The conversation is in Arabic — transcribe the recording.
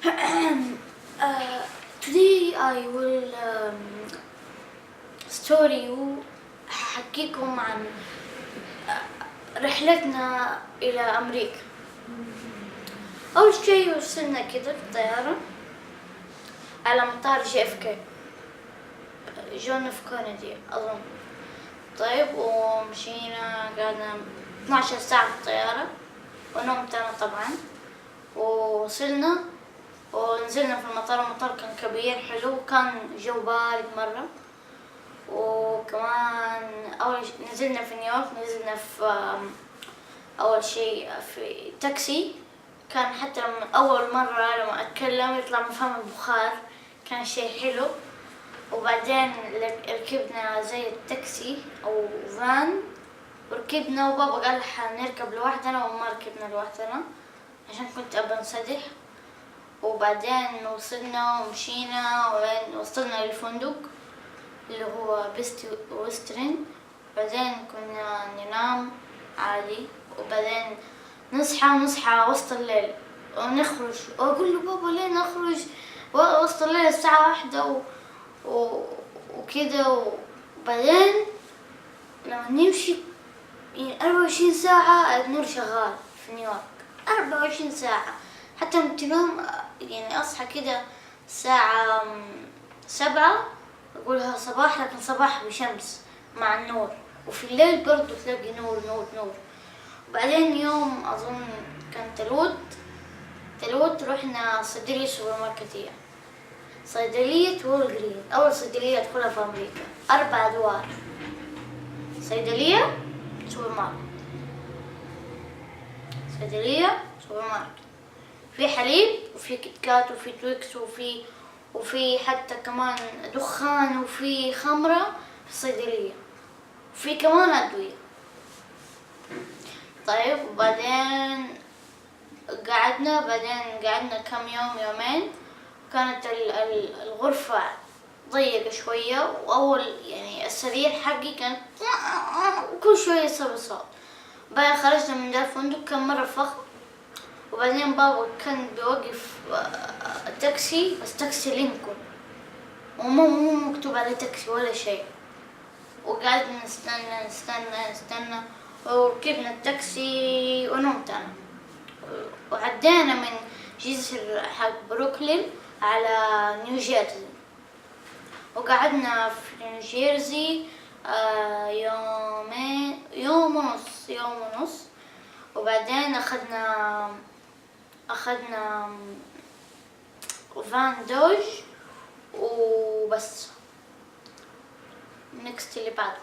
Today I will story you أحكيكم عن رحلتنا إلى أمريكا. أول شيء وصلنا كده بالطيارة على مطار JFK جون اف كينيدي أظن. طيب ومشينا قعدنا 12 ساعة في الطيارة ونمت أنا طبعا، ووصلنا ونزلنا في المطار. المطار كان كبير حلو، كان جو بارد مرة. وكمان نزلنا في نيويورك، نزلنا في أول شيء في تاكسي. كان حتى أول مرة لما أتكلم يطلع من فم البخار، كان شيء حلو. وبعدين ركبنا زي التاكسي أو فان وركبنا، وبابا قال حنركب لوحدنا وما ركبنا لوحدنا عشان كنت أبى انسدح. وبعدين وصلنا ومشينا وصلنا للفندق اللي هو بيست ويسترن. بعدين كنا ننام عادي، وبعدين نصحى وسط الليل ونخرج، وأقول له بابا ليه نخرج وسط الليل الساعة 1 وكده. وبعدين لما نمشي 24 ساعة النور شغال في نيويورك، 24 ساعة. حتى لما تنام يعني أصحى كده الساعة 7 أقولها صباح، لكن صباح بشمس مع النور، وفي الليل برضو تلاقي نور نور نور. وبعدين يوم أظن كان تلوت رحنا صيدلية سوبر ماركتية، صيدلية وولجرين، أول صيدلية أدخلها في أمريكا، 4 أدوار، صيدلية سوبر ماركت، صيدلية سوبر ماركت. في حليب وفي كيت كات وفي تويكس وفي حتى كمان دخان وفي خمرة في الصيدلية، وفي كمان أدوية. طيب وبعدين قعدنا كم يومين. كانت الغرفة ضيقة شوية، وأول يعني السرير حقي كان كل شوية يسوي صوت. بعدين خرجنا من ذا الفندق، كان مرة فخم. وبعدين بابا كان بيوقف تاكسي، بس تاكسي لينكولن ومو مكتوب عليه تاكسي ولا شيء. وقعدنا نستنى وركبنا التاكسي ونمت أنا. وعدينا من جسر حق بروكلين على نيوجيرسي، وقعدنا في نيوجيرسي يوم ونص. وبعدين أخذنا فان دوج وبس. نكست اللي بعده.